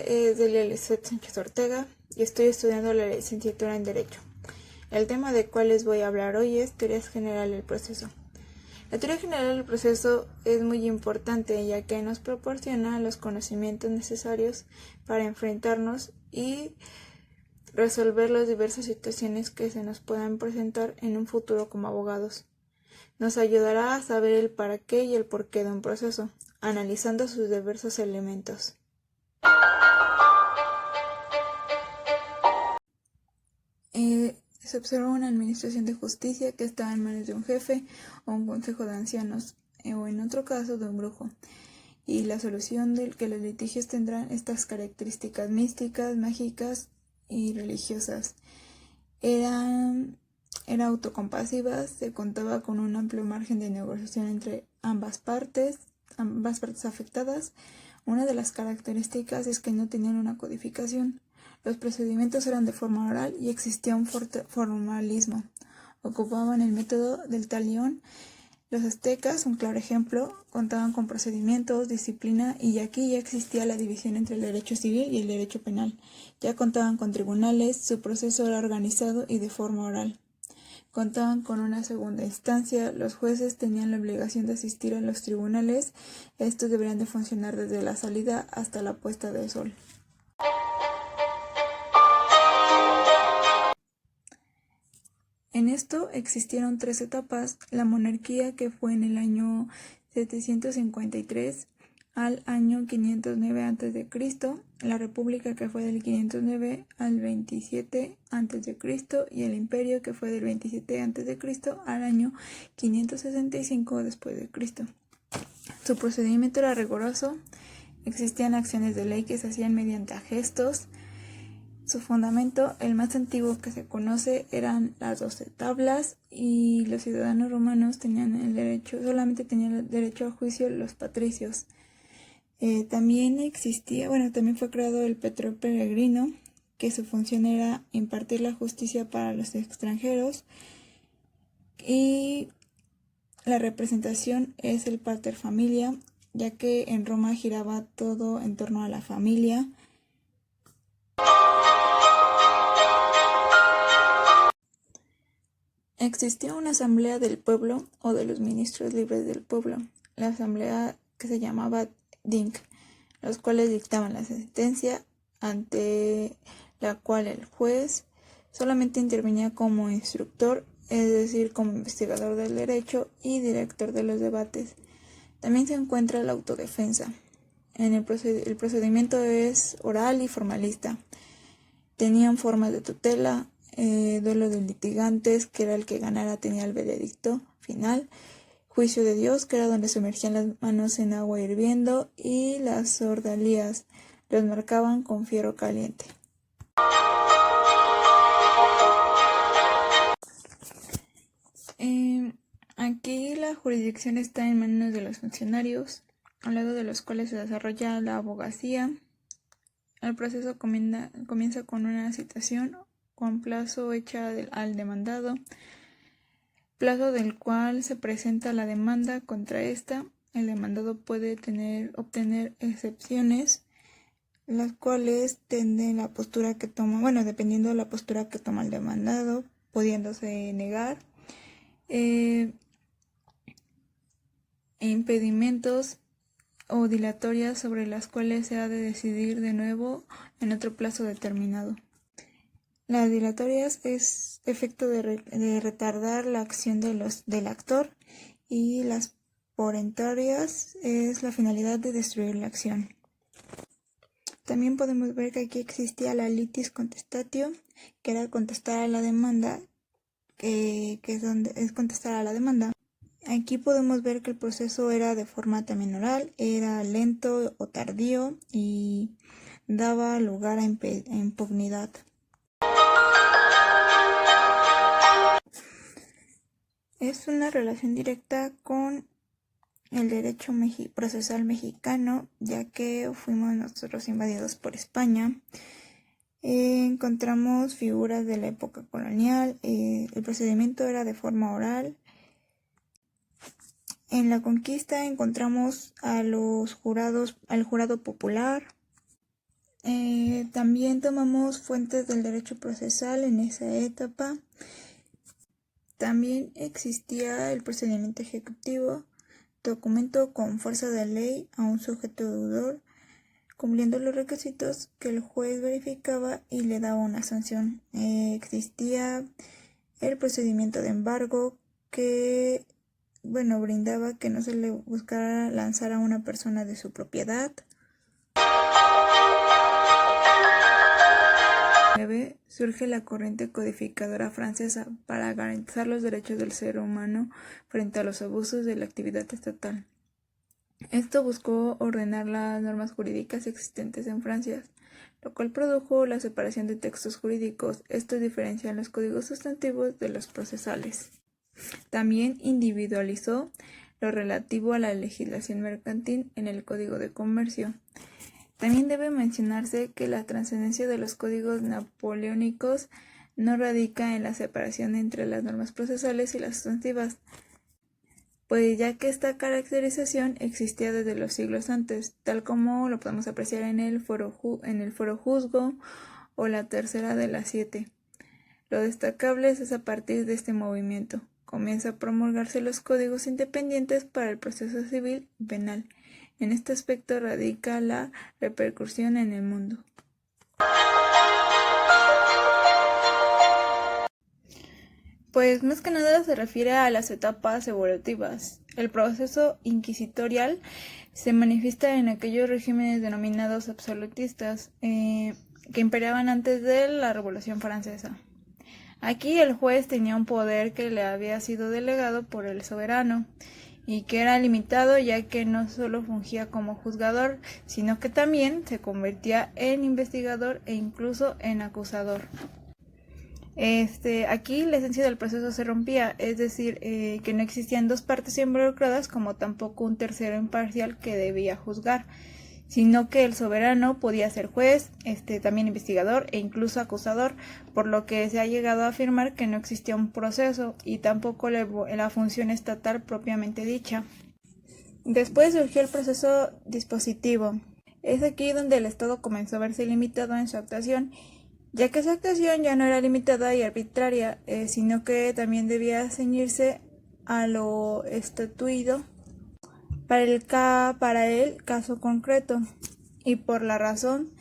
es Delia Lisbeth Sánchez Ortega y estoy estudiando la licenciatura en Derecho. El tema de cual les voy a hablar hoy es teoría general del proceso. La teoría general del proceso es muy importante ya que nos proporciona los conocimientos necesarios para enfrentarnos y resolver las diversas situaciones que se nos puedan presentar en un futuro como abogados. Nos ayudará a saber el para qué y el por qué de un proceso, analizando sus diversos elementos. Se observa una administración de justicia que está en manos de un jefe o un consejo de ancianos, o en otro caso de un brujo, y la solución de que los litigios tendrán estas características místicas, mágicas y religiosas. Era autocompasiva, se contaba con un amplio margen de negociación entre ambas partes afectadas. Una de las características es que no tenían una codificación. Los procedimientos eran de forma oral y existía un fuerte formalismo. Ocupaban el método del talión. Los aztecas, un claro ejemplo, contaban con procedimientos, disciplina y aquí ya existía la división entre el derecho civil y el derecho penal. Ya contaban con tribunales, su proceso era organizado y de forma oral. Contaban con una segunda instancia, los jueces tenían la obligación de asistir a los tribunales, estos deberían de funcionar desde la salida hasta la puesta del sol. En esto existieron 3 etapas: la monarquía, que fue en el año 753 al año 509 a.C., la república, que fue del 509 al 27 a.C., y el imperio, que fue del 27 a.C. al año 565 después de Cristo. Su procedimiento era riguroso, existían acciones de ley que se hacían mediante gestos. Su fundamento, el más antiguo que se conoce, eran las 12 tablas, y los ciudadanos romanos solamente tenían el derecho a juicio los patricios. También fue creado el petro peregrino, que su función era impartir la justicia para los extranjeros, y la representación es el pater familia, ya que en Roma giraba todo en torno a la familia. Existía una asamblea del pueblo o de los ministros libres del pueblo, la asamblea que se llamaba Ding, los cuales dictaban la sentencia, ante la cual el juez solamente intervenía como instructor, es decir, como investigador del derecho y director de los debates. También se encuentra la autodefensa. El procedimiento es oral y formalista. Tenían formas de tutela, duelo de litigantes, que era el que ganara tenía el veredicto final, juicio de Dios, que era donde sumergían las manos en agua hirviendo, y las ordalías, los marcaban con fierro caliente. Aquí la jurisdicción está en manos de los funcionarios, al lado de los cuales se desarrolla la abogacía. El proceso comienza con una citación con plazo hecha al demandado, plazo del cual se presenta la demanda contra esta. El demandado puede obtener excepciones, las cuales tienden la postura que toma, dependiendo de la postura que toma el demandado, pudiéndose negar. Impedimentos o dilatorias sobre las cuales se ha de decidir de nuevo en otro plazo determinado. Las dilatorias es efecto de retardar la acción del actor, y las perentorias es la finalidad de destruir la acción. También podemos ver que aquí existía la litis contestatio, que era contestar a la demanda, que es contestar a la demanda. Aquí podemos ver que el proceso era de forma también oral, era lento o tardío y daba lugar a impugnidad. Es una relación directa con el derecho procesal mexicano, ya que fuimos nosotros invadidos por España. Encontramos figuras de la época colonial, el procedimiento era de forma oral. En la conquista encontramos al jurado popular, También tomamos fuentes del derecho procesal en esa etapa. También existía el procedimiento ejecutivo, documento con fuerza de ley a un sujeto deudor, cumpliendo los requisitos que el juez verificaba y le daba una sanción. Existía el procedimiento de embargo que, brindaba que no se le buscara lanzar a una persona de su propiedad. Surge la corriente codificadora francesa para garantizar los derechos del ser humano frente a los abusos de la actividad estatal. Esto buscó ordenar las normas jurídicas existentes en Francia, lo cual produjo la separación de textos jurídicos. Esto diferencia los códigos sustantivos de los procesales. También individualizó lo relativo a la legislación mercantil en el Código de Comercio. También debe mencionarse que la trascendencia de los códigos napoleónicos no radica en la separación entre las normas procesales y las sustantivas, pues ya que esta caracterización existía desde los siglos antes, tal como lo podemos apreciar en el Foro Juzgo o la Tercera de las 7. Lo destacable es a partir de este movimiento. Comienza a promulgarse los códigos independientes para el proceso civil y penal. En este aspecto radica la repercusión en el mundo. Pues más que nada se refiere a las etapas evolutivas. El proceso inquisitorial se manifiesta en aquellos regímenes denominados absolutistas que imperaban antes de la Revolución Francesa. Aquí el juez tenía un poder que le había sido delegado por el soberano y que era limitado, ya que no solo fungía como juzgador, sino que también se convertía en investigador e incluso en acusador. Aquí la esencia del proceso se rompía, es decir, que no existían dos partes involucradas, como tampoco un tercero imparcial que debía juzgar, sino que el soberano podía ser juez, también investigador e incluso acusador, por lo que se ha llegado a afirmar que no existía un proceso y tampoco la función estatal propiamente dicha. Después surgió el proceso dispositivo. Es aquí donde el Estado comenzó a verse limitado en su actuación, ya que su actuación ya no era limitada y arbitraria, sino que también debía ceñirse a lo estatuido para el caso concreto, y por la razón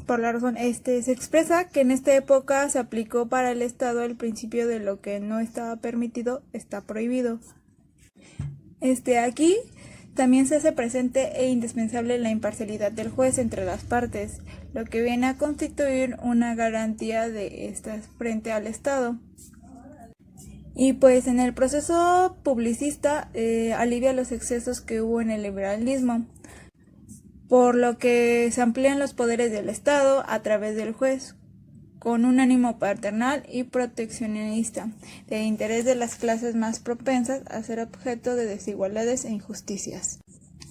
se expresa que en esta época se aplicó para el Estado el principio de lo que no estaba permitido está prohibido. Aquí también se hace presente e indispensable la imparcialidad del juez entre las partes, lo que viene a constituir una garantía de estas frente al Estado. Y pues en el proceso publicista alivia los excesos que hubo en el liberalismo, por lo que se amplían los poderes del Estado a través del juez, con un ánimo paternal y proteccionista, de interés de las clases más propensas a ser objeto de desigualdades e injusticias.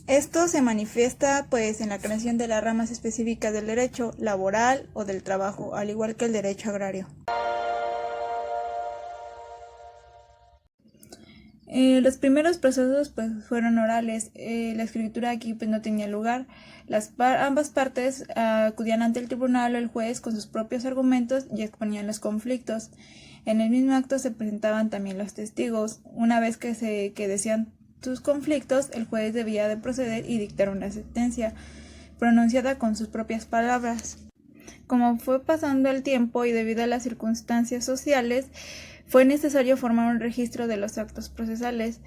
Esto se manifiesta pues en la creación de las ramas específicas del derecho laboral o del trabajo, al igual que el derecho agrario. Los primeros procesos pues fueron orales, la escritura aquí pues no tenía lugar, ambas partes acudían ante el tribunal o el juez con sus propios argumentos y exponían los conflictos. En el mismo acto se presentaban también los testigos. Una vez que decían sus conflictos, el juez debía de proceder y dictar una sentencia pronunciada con sus propias palabras. Como fue pasando el tiempo y debido a las circunstancias sociales, fue necesario formar un registro de los actos procesales.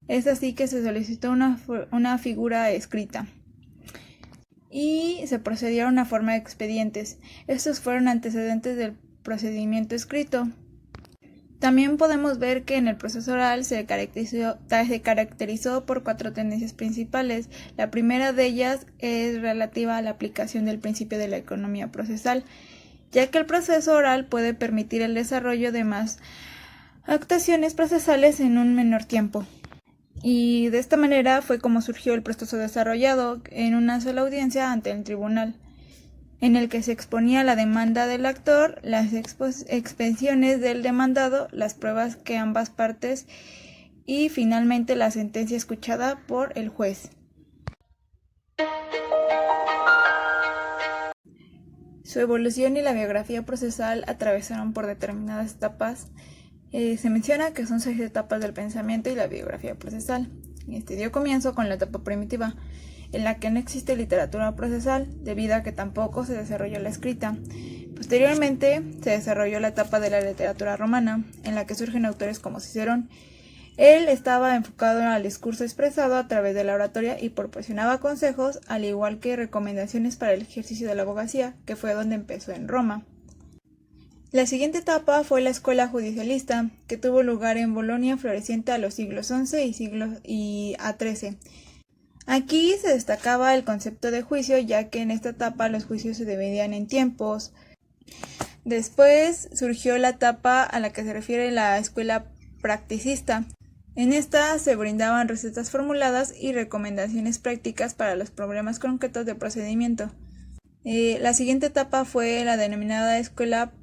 Es así que se solicitó una figura escrita y se procedieron a forma de expedientes. Estos fueron antecedentes del procedimiento escrito. También podemos ver que en el proceso oral se caracterizó por 4 tendencias principales. La primera de ellas es relativa a la aplicación del principio de la economía procesal, ya que el proceso oral puede permitir el desarrollo de más actuaciones procesales en un menor tiempo. Y de esta manera fue como surgió el proceso desarrollado en una sola audiencia ante el tribunal, en el que se exponía la demanda del actor, las expresiones del demandado, las pruebas que ambas partes y finalmente la sentencia escuchada por el juez. Su evolución y la biografía procesal atravesaron por determinadas etapas. Se menciona que son 6 etapas del pensamiento y la biografía procesal. Dio comienzo con la etapa primitiva, en la que no existe literatura procesal, debido a que tampoco se desarrolló la escrita. Posteriormente se desarrolló la etapa de la literatura romana, en la que surgen autores como Cicerón. Él estaba enfocado al discurso expresado a través de la oratoria y proporcionaba consejos, al igual que recomendaciones para el ejercicio de la abogacía, que fue donde empezó en Roma. La siguiente etapa fue la escuela judicialista, que tuvo lugar en Bolonia, floreciente a los siglos XI y a XIII. Aquí se destacaba el concepto de juicio, ya que en esta etapa los juicios se dividían en tiempos. Después surgió la etapa a la que se refiere la escuela practicista. En esta se brindaban recetas formuladas y recomendaciones prácticas para los problemas concretos de procedimiento. La siguiente etapa fue la denominada escuela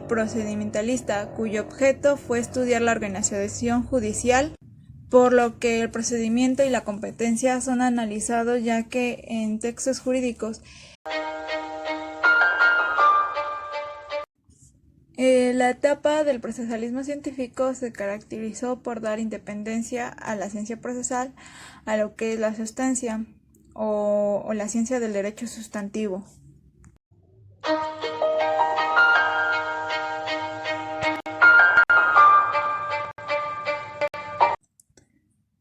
procedimentalista, cuyo objeto fue estudiar la organización judicial, por lo que el procedimiento y la competencia son analizados, ya que en textos jurídicos la etapa del procesalismo científico se caracterizó por dar independencia a la ciencia procesal a lo que es la sustancia o la ciencia del derecho sustantivo.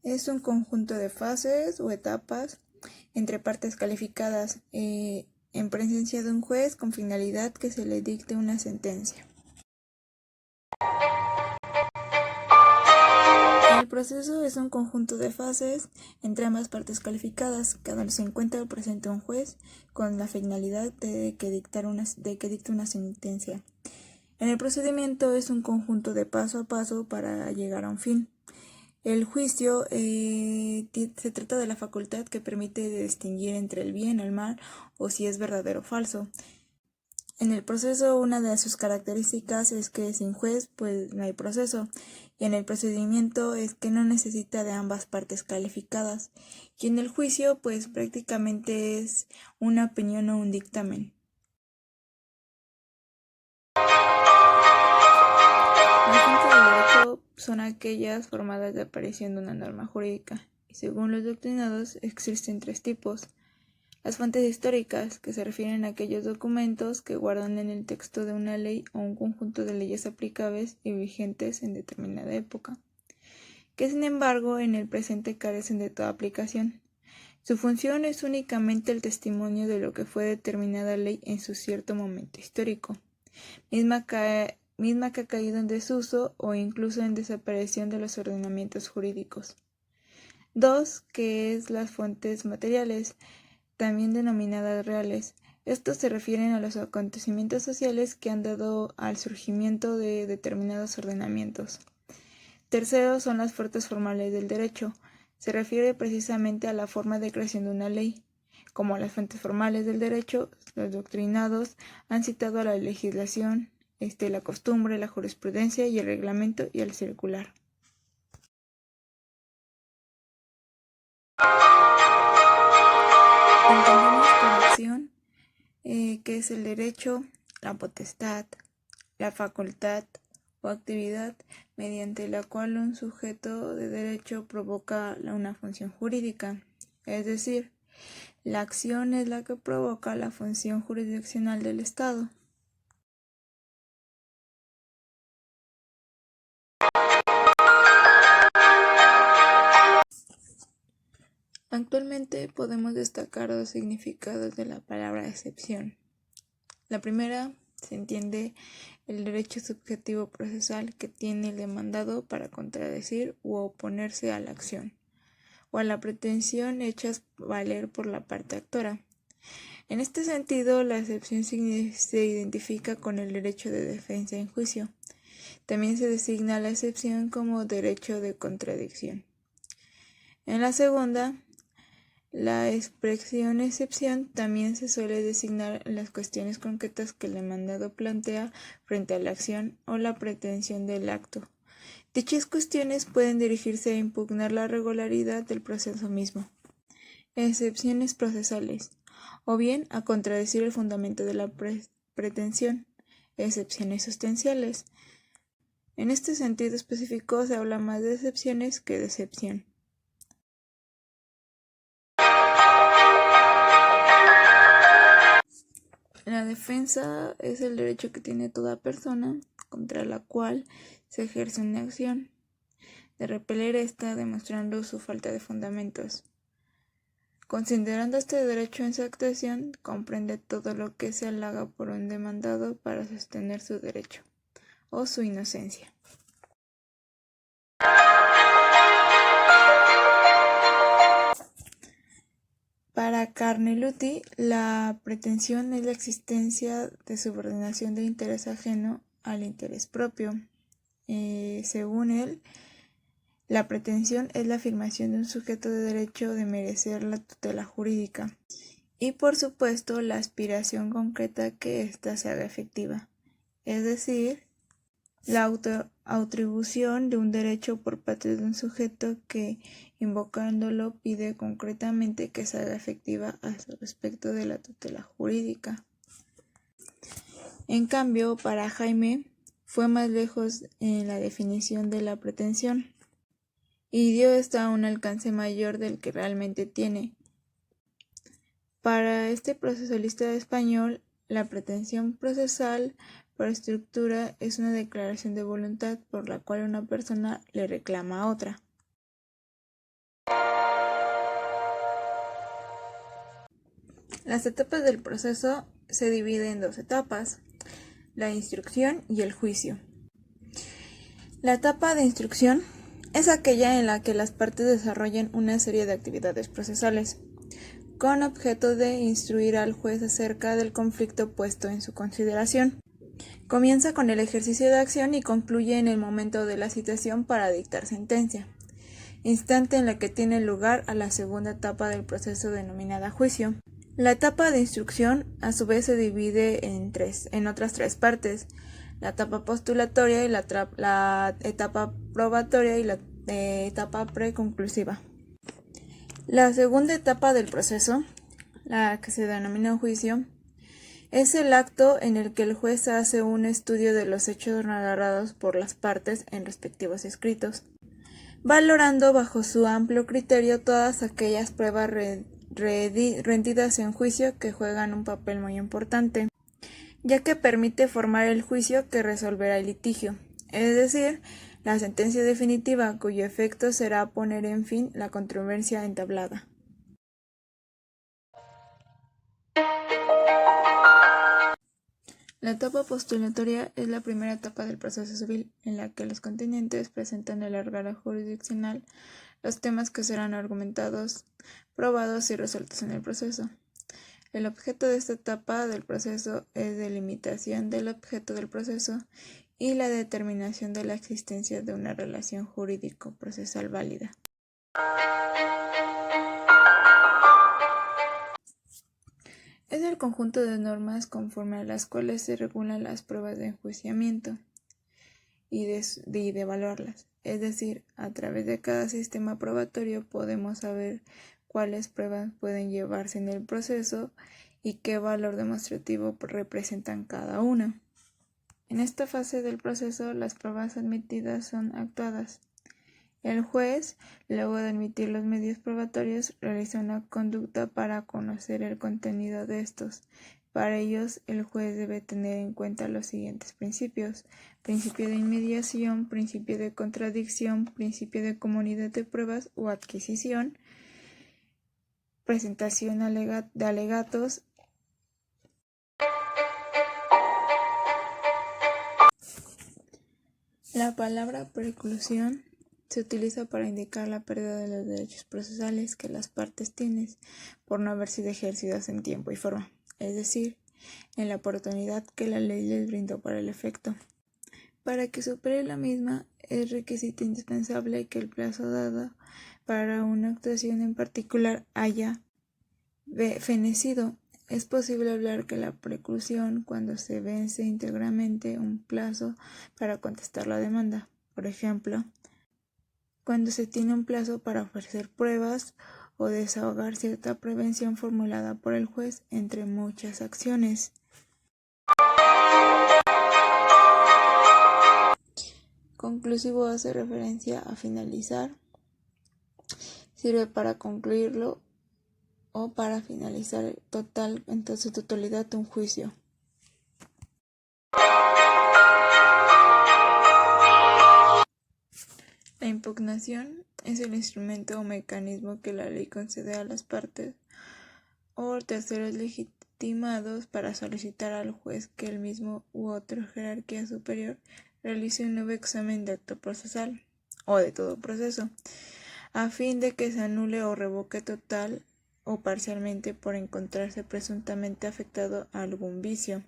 Es un conjunto de fases o etapas entre partes calificadas en presencia de un juez con finalidad que se le dicte una sentencia. El proceso es un conjunto de fases entre ambas partes calificadas, que donde se encuentra presente un juez con la finalidad de que dicte una sentencia. En el procedimiento es un conjunto de paso a paso para llegar a un fin. El juicio se trata de la facultad que permite distinguir entre el bien, el mal o si es verdadero o falso. En el proceso, una de sus características es que sin juez pues no hay proceso, y en el procedimiento es que no necesita de ambas partes calificadas, y en el juicio pues prácticamente es una opinión o un dictamen. Las fuentes del derecho son aquellas formadas de aparición de una norma jurídica, y según los doctrinados existen 3 tipos. Las fuentes históricas, que se refieren a aquellos documentos que guardan en el texto de una ley o un conjunto de leyes aplicables y vigentes en determinada época, que sin embargo en el presente carecen de toda aplicación. Su función es únicamente el testimonio de lo que fue determinada ley en su cierto momento histórico, misma que ha caído en desuso o incluso en desaparición de los ordenamientos jurídicos. 2. Que es las fuentes materiales, también denominadas reales. Estos se refieren a los acontecimientos sociales que han dado al surgimiento de determinados ordenamientos. Tercero son las fuentes formales del derecho. Se refiere precisamente a la forma de creación de una ley. Como las fuentes formales del derecho, los doctrinados han citado a la legislación, la costumbre, la jurisprudencia y el reglamento y el circular. Entendemos por acción que es el derecho, la potestad, la facultad o actividad mediante la cual un sujeto de derecho provoca una función jurídica, es decir, la acción es la que provoca la función jurisdiccional del Estado. Actualmente podemos destacar 2 significados de la palabra excepción. La primera se entiende el derecho subjetivo procesal que tiene el demandado para contradecir u oponerse a la acción o a la pretensión hechas valer por la parte actora. En este sentido, la excepción se identifica con el derecho de defensa en juicio. También se designa la excepción como derecho de contradicción. En la segunda, la expresión excepción también se suele designar las cuestiones concretas que el demandado plantea frente a la acción o la pretensión del acto. Dichas cuestiones pueden dirigirse a impugnar la regularidad del proceso mismo. Excepciones procesales. o bien a contradecir el fundamento de la pretensión, excepciones sustanciales. En este sentido específico se habla más de excepciones que de excepción. La defensa es el derecho que tiene toda persona contra la cual se ejerce una acción, de repeler esta demostrando su falta de fundamentos. Considerando este derecho en su actuación, comprende todo lo que se halaga por un demandado para sostener su derecho o su inocencia. Para Carneluti, la pretensión es la existencia de subordinación de interés ajeno al interés propio. Según él, la pretensión es la afirmación de un sujeto de derecho de merecer la tutela jurídica y, por supuesto, la aspiración concreta que ésta se haga efectiva, es decir, la atribución de un derecho por parte de un sujeto que, invocándolo, pide concretamente que se haga efectiva a respecto de la tutela jurídica. En cambio, para Jaime fue más lejos en la definición de la pretensión y dio esta un alcance mayor del que realmente tiene. Para este procesalista español, la pretensión procesal por estructura es una declaración de voluntad por la cual una persona le reclama a otra. Las etapas del proceso se dividen en dos etapas: la instrucción y el juicio. La etapa de instrucción es aquella en la que las partes desarrollan una serie de actividades procesales, con objeto de instruir al juez acerca del conflicto puesto en su consideración. Comienza con el ejercicio de acción y concluye en el momento de la citación para dictar sentencia, instante en la que tiene lugar a la segunda etapa del proceso denominada juicio. La etapa de instrucción a su vez se divide en otras tres partes: la etapa postulatoria, y la etapa probatoria y la etapa preconclusiva. La segunda etapa del proceso, la que se denomina juicio, es el acto en el que el juez hace un estudio de los hechos narrados por las partes en respectivos escritos, valorando bajo su amplio criterio todas aquellas pruebas rendidas en juicio que juegan un papel muy importante, ya que permite formar el juicio que resolverá el litigio, es decir, la sentencia definitiva cuyo efecto será poner en fin la controversia entablada. La etapa postulatoria es la primera etapa del proceso civil en la que los contendientes presentan al órgano jurisdiccional los temas que serán argumentados, probados y resueltos en el proceso. El objeto de esta etapa del proceso es delimitación del objeto del proceso y la determinación de la existencia de una relación jurídico-procesal válida. Es el conjunto de normas conforme a las cuales se regulan las pruebas de enjuiciamiento y de evaluarlas. Es decir, a través de cada sistema probatorio podemos saber cuáles pruebas pueden llevarse en el proceso y qué valor demostrativo representan cada una. En esta fase del proceso, las pruebas admitidas son actuadas. El juez, luego de admitir los medios probatorios, realiza una conducta para conocer el contenido de estos. Para ellos, el juez debe tener en cuenta los siguientes principios: principio de inmediación, principio de contradicción, principio de comunidad de pruebas o adquisición, presentación de alegatos. La palabra preclusión se utiliza para indicar la pérdida de los derechos procesales que las partes tienen por no haber sido ejercidos en tiempo y forma, es decir, en la oportunidad que la ley les brindó para el efecto. Para que se opere la misma, es requisito indispensable que el plazo dado para una actuación en particular haya fenecido. Es posible hablar que la preclusión cuando se vence íntegramente un plazo para contestar la demanda. Por ejemplo, cuando se tiene un plazo para ofrecer pruebas o desahogar cierta prevención formulada por el juez, entre muchas acciones. Conclusivo hace referencia a finalizar, sirve para concluirlo o para finalizar en su totalidad un juicio. La impugnación es el instrumento o mecanismo que la ley concede a las partes o terceros legitimados para solicitar al juez que el mismo u otra jerarquía superior realice un nuevo examen de acto procesal o de todo proceso, a fin de que se anule o revoque total o parcialmente por encontrarse presuntamente afectado a algún vicio.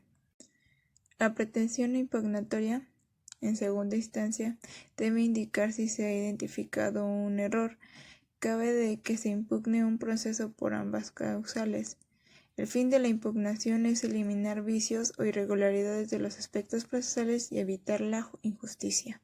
La pretensión impugnatoria, en segunda instancia, debe indicar si se ha identificado un error. Cabe de que se impugne un proceso por ambas causales. El fin de la impugnación es eliminar vicios o irregularidades de los aspectos procesales y evitar la injusticia.